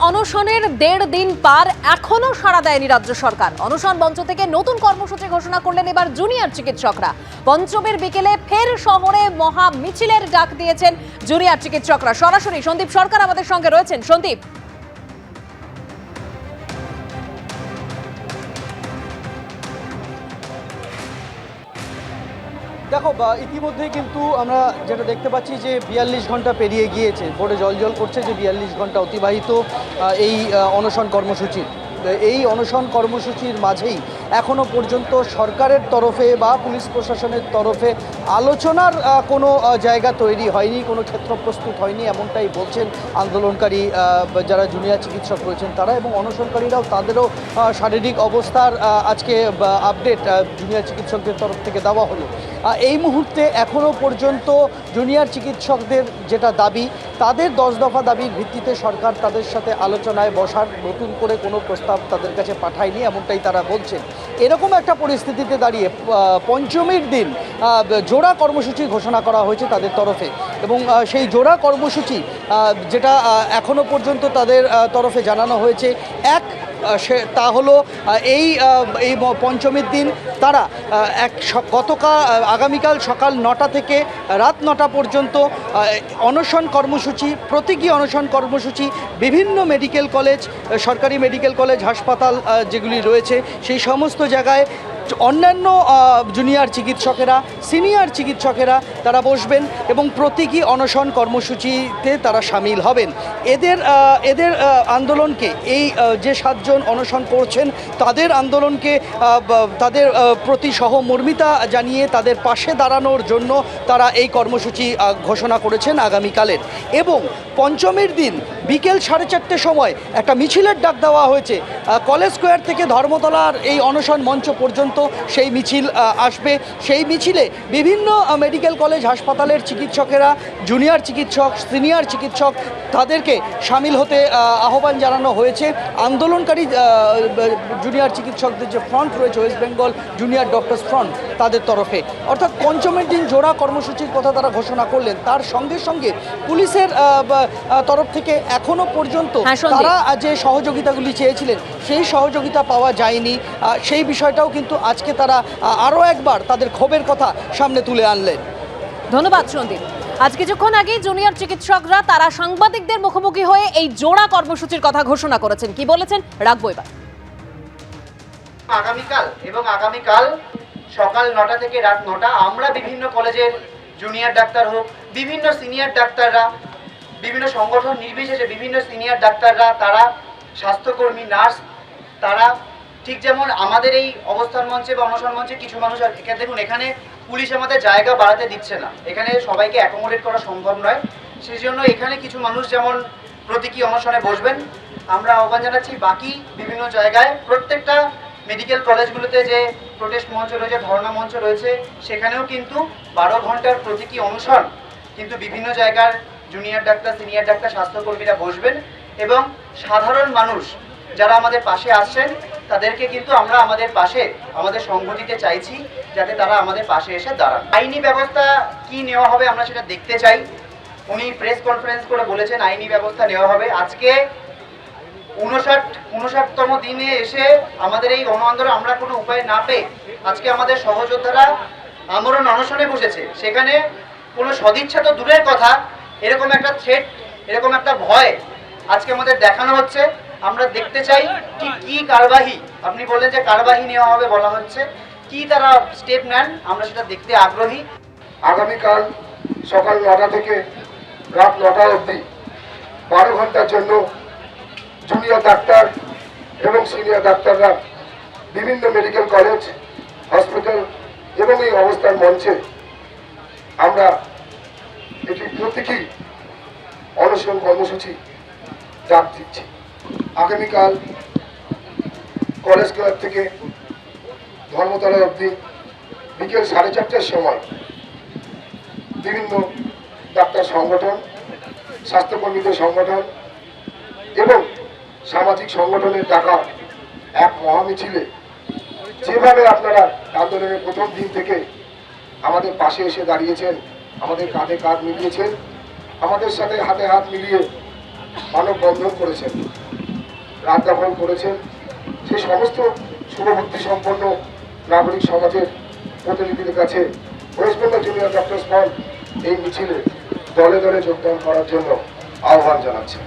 অনশনের 1.5 দিন পার এখনো সাড়া দেয়নি রাজ্য সরকার। অনশন মঞ্চ থেকে নতুন কর্মসূচি ঘোষণা করলেন এবার জুনিয়র চিকিৎসকরা। পঞ্চমীর বিকেলে ফের শহরে মহা মিছিলের ডাক দিয়েছেন জুনিয়র চিকিৎসকরা। সরাসরি সন্দীপ সরকার আমাদের সঙ্গে রয়েছেন। সন্দীপ, দেখো, ইতিমধ্যে কিন্তু আমরা যেটা দেখতে পাচ্ছি যে 42 ঘন্টা পেরিয়ে গিয়েছে, বোর্ডে জল করছে যে 42 ঘন্টা অতিবাহিত এই অনশন কর্মসূচির। এই অনশন কর্মসূচির মাঝেই এখনও পর্যন্ত সরকারের তরফে বা পুলিশ প্রশাসনের তরফে আলোচনার কোনো জায়গা তৈরি হয়নি, কোনো ক্ষেত্র প্রস্তুত হয়নি, এমনটাই বলছেন আন্দোলনকারী যারা জুনিয়র চিকিৎসক রয়েছেন তারা, এবং অনশনকারীরাও তাদেরও শারীরিক অবস্থার আজকে আপডেট জুনিয়র চিকিৎসকদের তরফ থেকে দেওয়া হলো। এই মুহূর্তে এখনও পর্যন্ত জুনিয়র চিকিৎসকদের যেটা দাবি, তাদের 10 দফা দাবির ভিত্তিতে সরকার তাদের সাথে আলোচনায় বসার নতুন করে কোনো প্রস্তাব তাদের কাছে পাঠায়নি, এমনটাই তারা বলছেন। এরকম একটা পরিস্থিতিতে দাঁড়িয়ে পঞ্চমীর দিন জোড়া কর্মসূচি ঘোষণা করা হয়েছে তাদের তরফে, এবং সেই জোড়া কর্মসূচি যেটা এখনও পর্যন্ত তাদের তরফে জানানো হয়েছে তা হলো এই পঞ্চমীর দিন তারা আগামীকাল সকাল 9টা থেকে রাত 9টা পর্যন্ত অনশন কর্মসূচি, প্রতীকী অনশন কর্মসূচি বিভিন্ন মেডিকেল কলেজ, সরকারি মেডিকেল কলেজ, হাসপাতাল যেগুলি রয়েছে সেই সমস্ত জায়গায় অন্যান্য জুনিয়র চিকিৎসকেরা, সিনিয়র চিকিৎসকেরা তারা বসবেন এবং প্রতীকী অনশন কর্মসূচিতে তারা সামিল হবেন। এদের আন্দোলনকে, এই যে 7 জন অনশন করছেন তাদের আন্দোলনকে তাদের প্রতি সহমর্মিতা জানিয়ে তাদের পাশে দাঁড়ানোর জন্য তারা এই কর্মসূচি ঘোষণা করেছেন আগামীকালের। এবং পঞ্চমীর দিন বিকেল 4:30 সময় একটা মিছিলের ডাক দেওয়া হয়েছে কলেজ স্কোয়ার থেকে ধর্মতলার এই অনশন মঞ্চ পর্যন্ত। সেই মিছিল আসবে। সেই মিছিলে বিভিন্ন মেডিকেল কলেজ, হাসপাতালের চিকিৎসকেরা, জুনিয়র চিকিৎসক, সিনিয়র চিকিৎসক তাদেরকে সামিল হতে আহ্বান জানানো হয়েছে। আন্দোলনকারী জুনিয়র চিকিৎসকদের যে ফ্রন্ট রয়েছে, West Bengal junior doctors front, তাদের তরফে। অর্থাৎ পঞ্চমের দিন জোড়া কর্মসূচির কথা তারা ঘোষণা করলেন। তার সঙ্গে সঙ্গে পুলিশের তরফ থেকে এখনো পর্যন্ত তারা যে সহযোগিতাগুলি চেয়েছিলেন সেই সহযোগিতা পাওয়া যায়নি। সেই বিষয়টাও কিন্তু আজকে তারা আরও একবার তাদের ক্ষোভের কথা সামনে তুলে আনলেন। ধন্যবাদ সন্দীপ। আজ কিছুক্ষণ আগে জুনিয়র চিকিৎসকরা তারা সাংবাদিকদের মুখোমুখি হয়ে এই জোড়া কর্মসূচির কথা ঘোষণা করেছেন। কি বলেছেন রাখবো এবার। আগামীকাল সকাল 9টা থেকে রাত 9টা আমরা বিভিন্ন কলেজের জুনিয়র ডাক্তার হোক, বিভিন্ন সিনিয়র ডাক্তাররা, বিভিন্ন সংগঠন নির্বিশেষে বিভিন্ন সিনিয়র ডাক্তাররা, তারা স্বাস্থ্যকর্মী, নার্স, তারা ঠিক যেমন আমাদের এই অবস্থান মঞ্চে বা অনশন মঞ্চে কিছু মানুষ, দেখুন এখানে পুলিশ আমাদের জায়গা বাড়াতে দিচ্ছে না, এখানে সবাইকে অ্যাকোমোডেট করা সম্ভব নয়। সেই জন্য এখানে কিছু মানুষ যেমন প্রতীকী অনশনে বসবেন, আমরা আহ্বান জানাচ্ছি বাকি বিভিন্ন জায়গায় প্রত্যেকটা মেডিকেল কলেজগুলোতে যে প্রোটেস্ট মঞ্চ রয়েছে, ধর্ণা মঞ্চ রয়েছে, সেখানেও কিন্তু 12 ঘন্টার প্রতীকী অনশন কিন্তু বিভিন্ন জায়গার জুনিয়র ডাক্তার, সিনিয়র ডাক্তার, স্বাস্থ্যকর্মীরা বসবেন। এবং সাধারণ মানুষ যারা আমাদের পাশে আসছেন তাদেরকে কিন্তু আমরা আমাদের পাশে, আমাদের সংঘ দিতে চাইছি, যাতে তারা আমাদের পাশে এসে দাঁড়ান। আইনি ব্যবস্থা কি নেওয়া হবে আমরা সেটা দেখতে চাই। উনি প্রেস কনফারেন্স করে বলেছেন আইনি ব্যবস্থা নেওয়া হবে। আজকে 59তম দিনে এসে আমাদের এই গণ আন্দোলন আমরা কোনো উপায় না পেয়ে আজকে আমাদের সহযোদ্ধারা আমরণ অনশনে বসেছে। সেখানে কোনো সদিচ্ছা তো দূরের কথা, এরকম একটা থ্রেট, এরকম একটা ভয় আজকে আমাদের দেখানো হচ্ছে। আমরা দেখতে চাই ঠিক কী কারবাহি, আপনি বললেন যে কারবাহি নেওয়া হবে বলা হচ্ছে, কি তারা স্টেপ নেন আমরা সেটা দেখতে আগ্রহী। আগামীকাল সকাল 9টা থেকে রাত 9টা অবধি 12 ঘন্টার জন্য জুনিয়র ডাক্তার এবং সিনিয়র ডাক্তাররা বিভিন্ন মেডিকেল কলেজ, হসপিটাল এবং এই অবস্থান মঞ্চে আমরা এটি প্রতীকী অনশন কর্মসূচি ডাক দিচ্ছি। আগামীকাল কলেজ ক্লাব থেকে ধর্মতলা অবধি বিকেল 4:30টার সময় বিভিন্ন ডাক্তার সংগঠন, স্বাস্থ্যকর্মীদের সংগঠন এবং সামাজিক সংগঠনের ডাকা এক মহামিছিলে যেভাবে আপনারা আন্দোলনের প্রথম দিন থেকে আমাদের পাশে এসে দাঁড়িয়েছেন, আমাদের কাঁধে কাঁধ মিলিয়েছেন, আমাদের সাথে হাতে হাত মিলিয়ে মানববন্ধন করেছেন, রাত দখল করেছেন, সেই সমস্ত শুভবুদ্ধি সম্পন্ন নাগরিক সমাজের প্রতিনিধিদের কাছে West Bengal junior doctors front এই মিছিলে দলে দলে যোগদান করার জন্য আহ্বান জানাচ্ছে।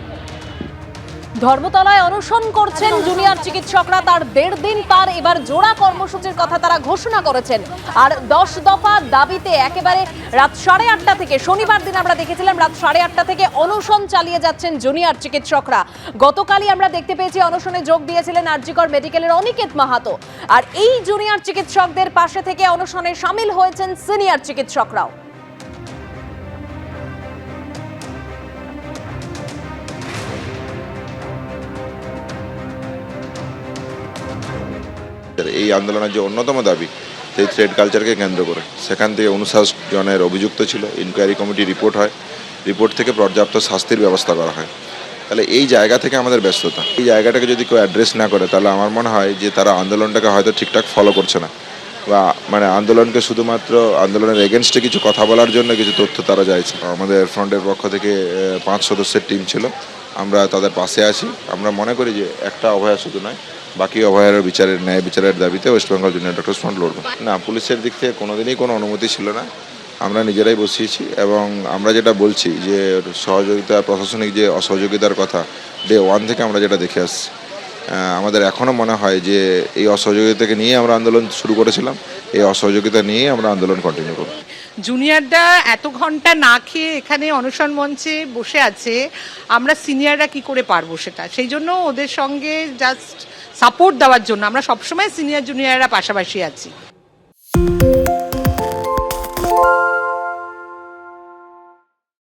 ধর্মতলায় অনশন করছেন জুনিয়র চিকিৎসকরা, তার 1.5 দিন পার এবার জোড়া কর্মসূচির কথা তারা ঘোষণা করেছেন। আর 10 দফা দাবিতে একেবারে রাত 8:30 থেকে, শনিবার দিন আমরা দেখেছিলাম রাত 8:30 থেকে অনশন চালিয়ে যাচ্ছেন জুনিয়র চিকিৎসকরা। গতকালই আমরা দেখতে পেয়েছি অনশনে যোগ দিয়েছিলেন আরজিকর মেডিকেলের অনিকেত মাহাতো। আর এই জুনিয়র চিকিৎসকদের পাশে থেকে অনশনে সামিল হয়েছেন সিনিয়র চিকিৎসকরাও। এই আন্দোলনের যে অন্যতম দাবি সেই থ্রেড কালচারকে কেন্দ্র করে, সেখান থেকে 59 জনের অভিযুক্ত ছিল, ইনকোয়ারি কমিটি রিপোর্ট হয়, রিপোর্ট থেকে পর্যাপ্ত শাস্তির ব্যবস্থা করা হয়। তাহলে এই জায়গা থেকে আমাদের ব্যস্ততা, এই জায়গাটাকে যদি কেউ অ্যাড্রেস না করে তাহলে আমার মনে হয় যে তারা আন্দোলনটাকে হয়তো ঠিকঠাক ফলো করছে না, বা মানে আন্দোলনকে শুধুমাত্র আন্দোলনের এগেনস্টে কিছু কথা বলার জন্য কিছু তথ্য তারা চাইছে। আমাদের ফ্রন্টের পক্ষ থেকে 5 সদস্যের টিম ছিল, আমরা তাদের পাশে আছি। আমরা মনে করি যে একটা অভয়া শুধু নয়, বাকি অভয়ের ন্যায় বিচারের দাবিতে West Bengal junior doctors front লড়বে না। পুলিশের দিক থেকে কোনোদিনই কোনো অনুমতি ছিল না, আমরা নিজেরাই বসিয়েছি। এবং আমরা যেটা বলছি যে সহযোগিতা, প্রশাসনিক যে অসহযোগিতার কথা ডে 1 থেকে আমরা যেটা দেখে আসছি, আমাদের এখনও মনে হয় যে এই অসহযোগিতাকে নিয়ে আমরা আন্দোলন শুরু করেছিলাম, এই অসহযোগিতা নিয়ে আমরা আন্দোলন কন্টিনিউ করব। জুনিয়ররা এত ঘন্টা না খেয়ে এখানে অনশন মঞ্চে বসে আছে, আমরা সিনিয়ররা কি করে পারবো সেটা, সেই জন্য ওদের সঙ্গে জাস্ট সাপোর্ট দেওয়ার জন্য আমরা সবসময় সিনিয়র জুনিয়ররা পাশাপাশি আছি।